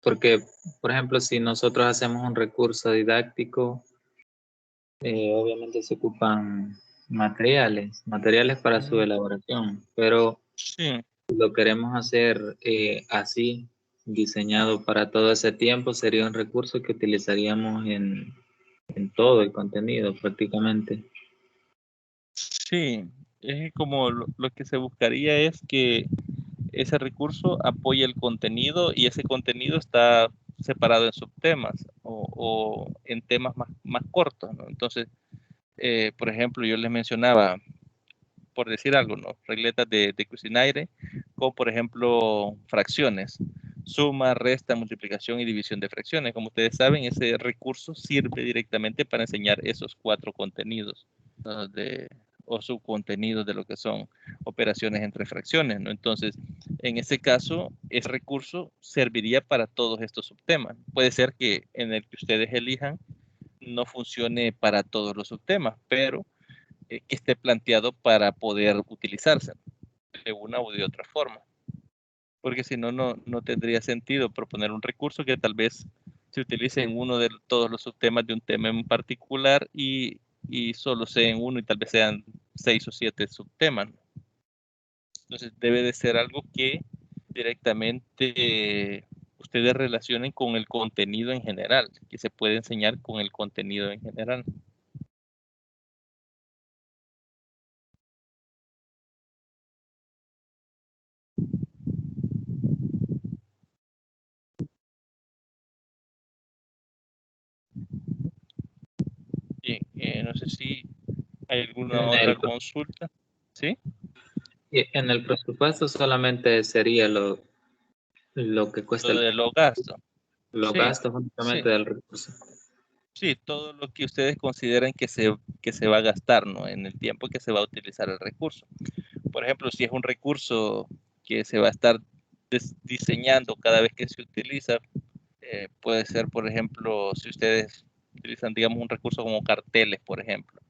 Porque, por ejemplo, si nosotros hacemos un recurso didáctico, obviamente se ocupan materiales para su elaboración, pero Sí, si lo queremos hacer así, diseñado para todo ese tiempo, sería un recurso que utilizaríamos en todo el contenido prácticamente. sí, es como lo que se buscaría es que ese recurso apoye el contenido y ese contenido está separado en subtemas o en temas más cortos, ¿no? Entonces, por ejemplo, yo les mencionaba, por decir algo, ¿no? Regletas de Cuisinare, como por ejemplo fracciones, suma, resta, multiplicación y división de fracciones. Como ustedes saben, ese recurso sirve directamente para enseñar esos 4 contenidos, ¿no? O subcontenidos de lo que son operaciones entre fracciones, ¿no? Entonces, en ese caso, ese recurso serviría para todos estos subtemas. Puede ser que en el que ustedes elijan no funcione para todos los subtemas, pero que esté planteado para poder utilizarse de una u de otra forma. Porque si no, no tendría sentido proponer un recurso que tal vez se utilice en uno de todos los subtemas de un tema en particular y solo sea en uno y tal vez sean 6 o 7 subtemas. Entonces debe de ser algo que directamente ustedes relacionen con el contenido en general, que se puede enseñar con el contenido en general. Bien, no sé si hay alguna En otra el, consulta. ¿Sí? en el presupuesto solamente sería lo que cuesta Lo de los gastos. los Sí, gastos sí, únicamente del recurso. sí, todo lo que ustedes consideren que se va a gastar, ¿no? En el tiempo que se va a utilizar el recurso. Por ejemplo, si es un recurso que se va a estar diseñando cada vez que se utiliza. Puede ser, por ejemplo, si ustedes utilizan, digamos, un recurso como carteles, por ejemplo,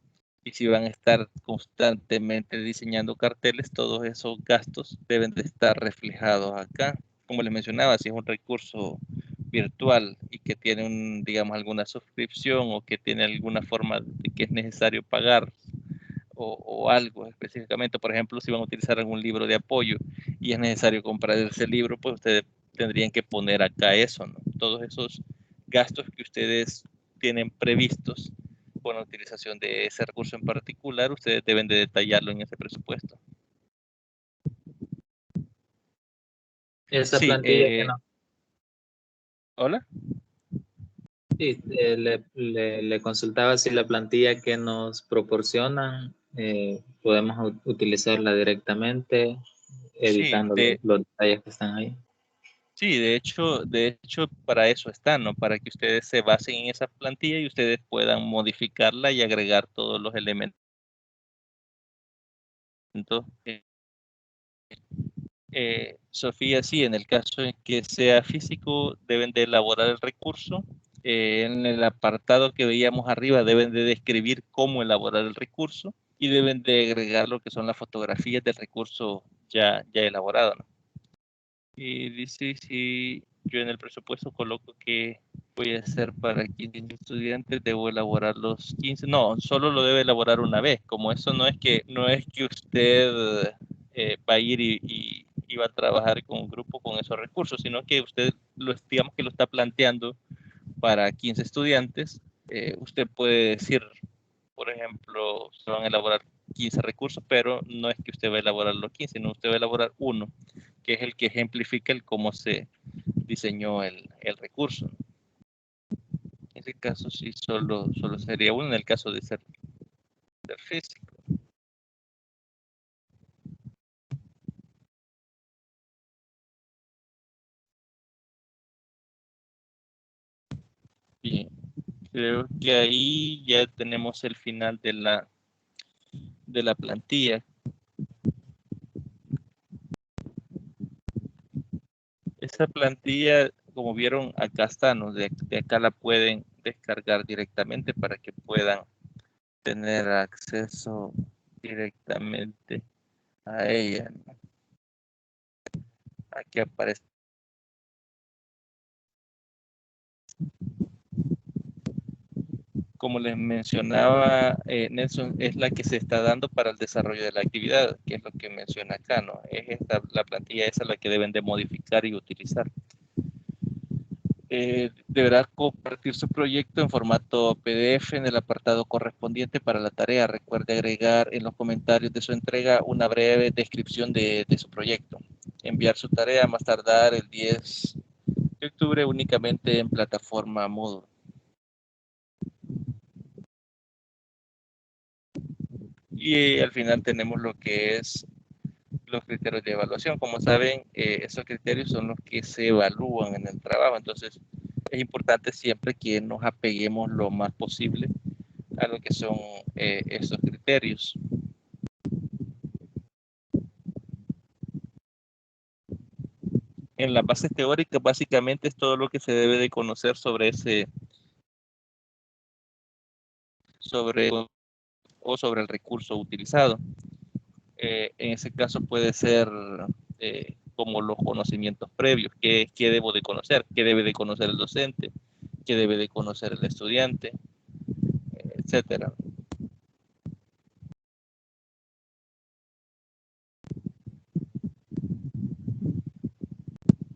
y si van a estar constantemente diseñando carteles, todos esos gastos deben de estar reflejados acá. Como les mencionaba, si es un recurso virtual y que tiene digamos, alguna suscripción o que tiene alguna forma de que es necesario pagar o algo específicamente, por ejemplo, si van a utilizar algún libro de apoyo y es necesario comprar ese libro, pues ustedes tendrían que poner acá eso, ¿no? Todos esos gastos que ustedes tienen previstos con la utilización de ese recurso en particular, ustedes deben de detallarlo en ese presupuesto. Esa Sí, plantilla que no. ¿hola? Sí, le consultaba si la plantilla que nos proporcionan podemos utilizarla directamente, Sí, editando los detalles que están ahí. sí, de hecho para eso está, ¿no? Para que ustedes se basen en esa plantilla y ustedes puedan modificarla y agregar todos los elementos. Sofía, sí, en el caso en que sea físico, deben de elaborar el recurso. En el apartado que veíamos arriba, deben de describir cómo elaborar el recurso y deben de agregar lo que son las fotografías del recurso ya elaborado, ¿no? Y dice, si yo en el presupuesto coloco que voy a hacer para 15 estudiantes, debo elaborar los 15. No, solo lo debe elaborar una vez. Como eso no es que usted va a ir y va a trabajar con un grupo con esos recursos, sino que usted, digamos que lo está planteando para 15 estudiantes. Usted puede decir, por ejemplo, se van a elaborar 15 recursos, pero no es que usted va a elaborar los 15, sino usted va a elaborar uno, que es el que ejemplifica el cómo se diseñó el recurso. En ese caso sí, solo sería uno en el caso de ser físico. Bien, creo que ahí ya tenemos el final de la plantilla. Esa plantilla, como vieron, acá está, ¿no? De acá la pueden descargar directamente para que puedan tener acceso directamente a ella, ¿no? Aquí aparece. Como les mencionaba, Nelson, es la que se está dando para el desarrollo de la actividad, que es lo que menciona acá, ¿no? Es la plantilla esa la que deben de modificar y utilizar. Deberá compartir su proyecto en formato PDF en el apartado correspondiente para la tarea. Recuerde agregar en los comentarios de su entrega una breve descripción de su proyecto. Enviar su tarea más tardar el 10 de octubre únicamente en plataforma Moodle. Y al final tenemos lo que es los criterios de evaluación. Como saben, esos criterios son los que se evalúan en el trabajo. Entonces, es importante siempre que nos apeguemos lo más posible a lo que son esos criterios. En las bases teóricas, básicamente es todo lo que se debe de conocer sobre sobre el recurso utilizado. En ese caso puede ser como los conocimientos previos, qué debo de conocer, qué debe de conocer el docente, qué debe de conocer el estudiante, etcétera.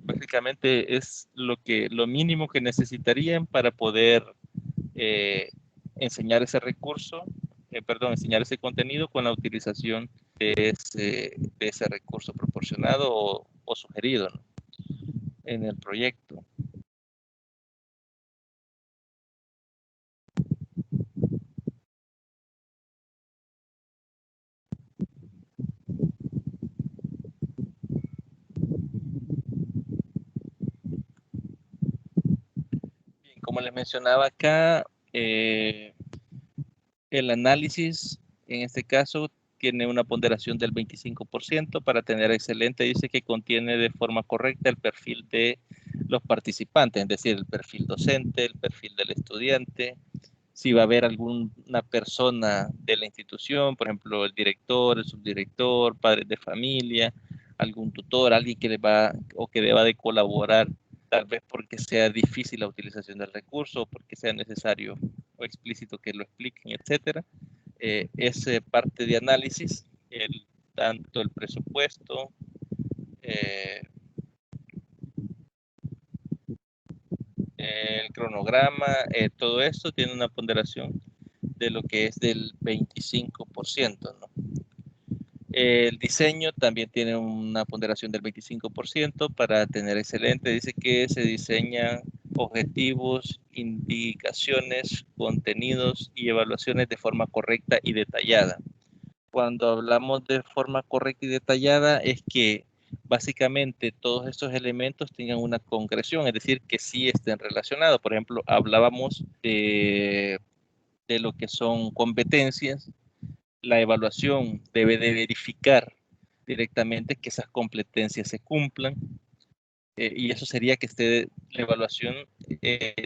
Básicamente es lo mínimo que necesitarían para poder eh, enseñar ese recurso, enseñar ese contenido con la utilización de ese recurso proporcionado o sugerido, ¿no? En el proyecto. Bien, como les mencionaba acá, el análisis en este caso tiene una ponderación del 25%. Para tener excelente, dice que contiene de forma correcta el perfil de los participantes, es decir, el perfil docente, el perfil del estudiante, si va a haber alguna persona de la institución, por ejemplo, el director, el subdirector, padres de familia, algún tutor, alguien que le va o que deba de colaborar, tal vez porque sea difícil la utilización del recurso, o porque sea necesario o explícito que lo expliquen, etcétera. Es parte de análisis, tanto el presupuesto, el cronograma, todo esto tiene una ponderación de lo que es del 25%, ¿no? El diseño también tiene una ponderación del 25% para tener excelente. Dice que se diseñan objetivos, indicaciones, contenidos y evaluaciones de forma correcta y detallada. Cuando hablamos de forma correcta y detallada es que básicamente todos estos elementos tengan una concreción, es decir, que sí estén relacionados. Por ejemplo, hablábamos de lo que son competencias. La evaluación debe de verificar directamente que esas competencias se cumplan, y eso sería que esté la evaluación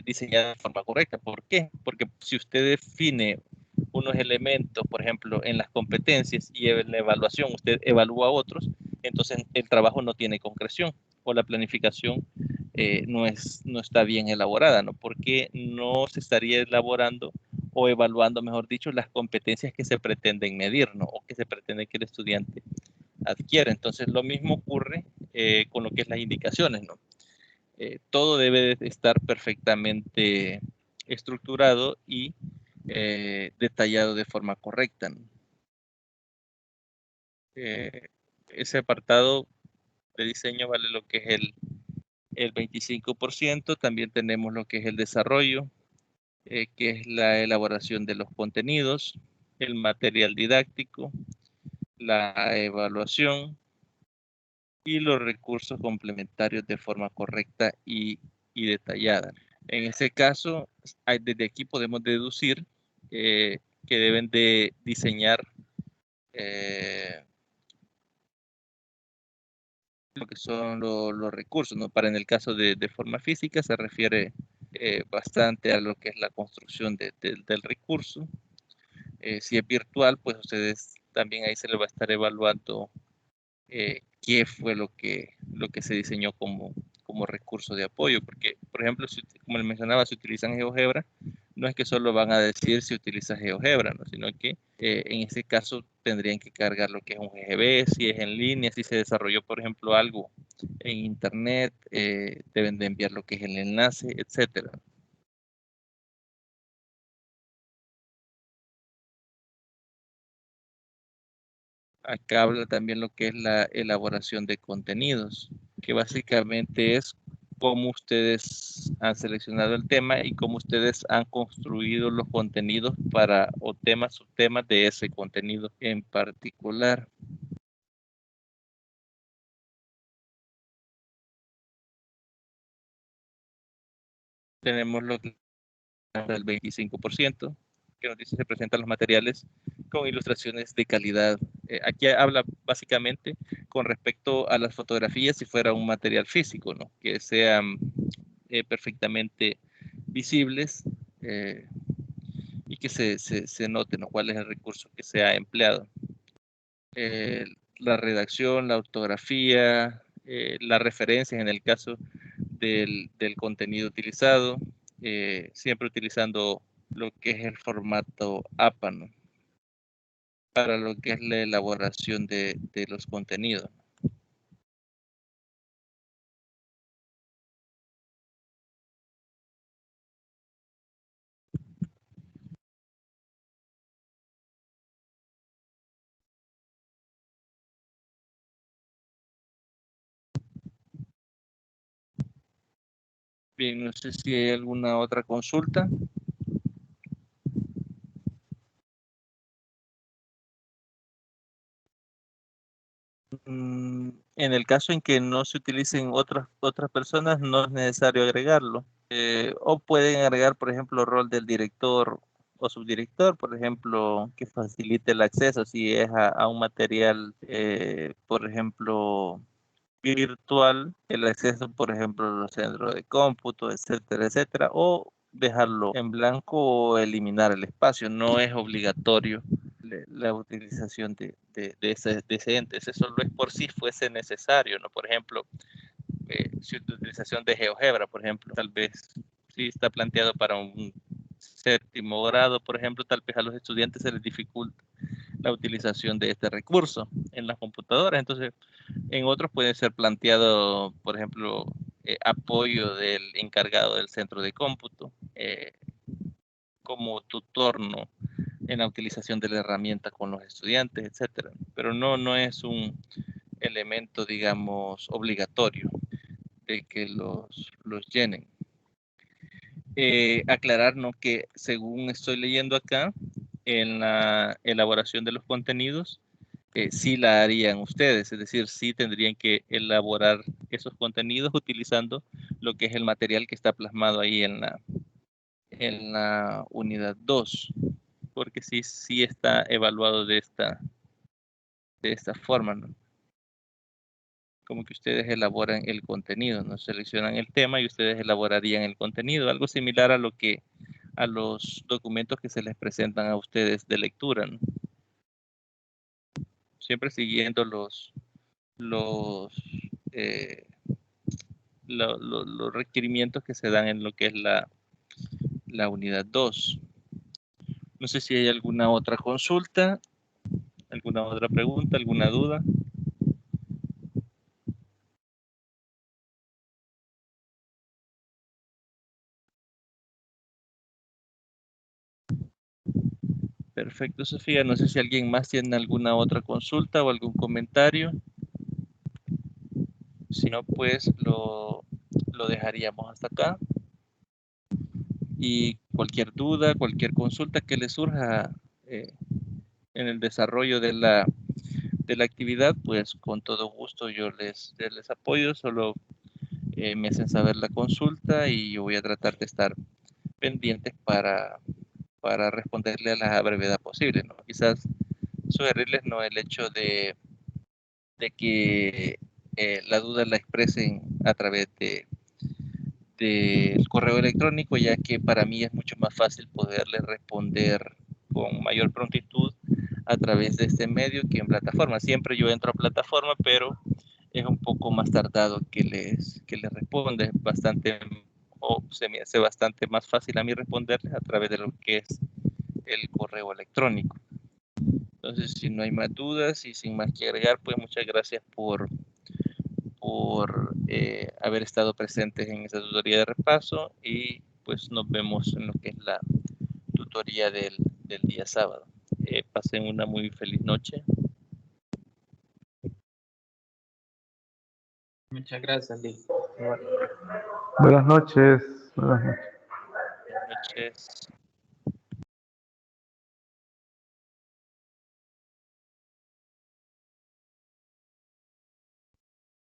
diseñada de forma correcta. ¿Por qué? Porque si usted define unos elementos, por ejemplo, en las competencias y en la evaluación usted evalúa otros, entonces el trabajo no tiene concreción o la planificación no está bien elaborada, ¿no? Porque no se estaría elaborando o evaluando, mejor dicho, las competencias que se pretenden medir, ¿no? O que se pretende que el estudiante adquiera. Entonces, lo mismo ocurre con lo que es las indicaciones, ¿no? Todo debe de estar perfectamente estructurado y detallado de forma correcta, ¿no? Ese apartado de diseño vale lo que es el 25%. También tenemos lo que es el desarrollo, que es la elaboración de los contenidos, el material didáctico, la evaluación y los recursos complementarios de forma correcta y detallada. En ese caso, desde aquí podemos deducir que deben de diseñar lo que son los recursos, ¿no? Para en el caso de forma física se refiere bastante a lo que es la construcción del recurso. Si es virtual, pues ustedes también ahí se les va a estar evaluando qué fue lo que se diseñó como recurso de apoyo, porque, por ejemplo, como les mencionaba, si utilizan GeoGebra, no es que solo van a decir si utiliza GeoGebra, ¿no? Sino que en ese caso tendrían que cargar lo que es un GGB, si es en línea, si se desarrolló, por ejemplo, algo en internet, deben de enviar lo que es el enlace, etcétera. Acá habla también lo que es la elaboración de contenidos, que básicamente es cómo ustedes han seleccionado el tema y cómo ustedes han construido los contenidos para o temas, subtemas de ese contenido en particular. Tenemos lo que es el 25%, que nos dice se presentan los materiales con ilustraciones de calidad. Aquí habla básicamente con respecto a las fotografías si fuera un material físico, ¿no? Que sean perfectamente visibles y que se note, ¿no? Cuál es el recurso que se ha empleado. La redacción, la ortografía, las referencias en el caso del contenido utilizado, siempre utilizando lo que es el formato APA, ¿no? Para lo que es la elaboración de los contenidos. Bien, no sé si hay alguna otra consulta. En el caso en que no se utilicen otras personas, no es necesario agregarlo. O pueden agregar, por ejemplo, rol del director o subdirector, por ejemplo, que facilite el acceso si es a un material, por ejemplo, virtual, el acceso, por ejemplo, a los centros de cómputo, etcétera, etcétera, o dejarlo en blanco o eliminar el espacio. No es obligatorio la utilización de ese ente. Ese solo es por si fuese necesario, ¿no? Por ejemplo, si utilización de GeoGebra, por ejemplo, tal vez si está planteado para un séptimo grado, por ejemplo, tal vez a los estudiantes se les dificulta la utilización de este recurso en las computadoras. Entonces, en otros puede ser planteado, por ejemplo, apoyo del encargado del centro de cómputo como tutor, ¿no?, en la utilización de la herramienta con los estudiantes, etcétera. Pero no es un elemento, digamos, obligatorio de que los llenen. Aclarar, ¿no?, que según estoy leyendo acá, en la elaboración de los contenidos, sí la harían ustedes, es decir, sí tendrían que elaborar esos contenidos utilizando lo que es el material que está plasmado ahí en la unidad 2, porque sí está evaluado de esta forma, ¿no? Como que ustedes elaboran el contenido, ¿no? Seleccionan el tema y ustedes elaborarían el contenido, algo similar a los documentos que se les presentan a ustedes de lectura, ¿no? Siempre siguiendo los requerimientos que se dan en lo que es la unidad 2. No sé si hay alguna otra consulta, alguna otra pregunta, alguna duda. Perfecto, Sofía. No sé si alguien más tiene alguna otra consulta o algún comentario. Si no, pues lo dejaríamos hasta acá. Y cualquier duda, cualquier consulta que les surja en el desarrollo de la actividad, pues con todo gusto yo les apoyo. Solo me hacen saber la consulta y yo voy a tratar de estar pendientes para responderle a la brevedad posible, ¿no? Quizás sugerirles, no, el hecho de que la duda la expresen a través del correo electrónico, ya que para mí es mucho más fácil poderles responder con mayor prontitud a través de este medio que en plataforma. Siempre yo entro a plataforma, pero es un poco más tardado que les responde, bastante, o se me hace bastante más fácil a mí responderles a través de lo que es el correo electrónico. Entonces, si no hay más dudas y sin más que agregar, pues muchas gracias por haber estado presentes en esta tutoría de repaso y pues nos vemos en lo que es la tutoría del día sábado. Pasen una muy feliz noche. Muchas gracias, Lee. Buenas noches. Buenas noches. Buenas noches.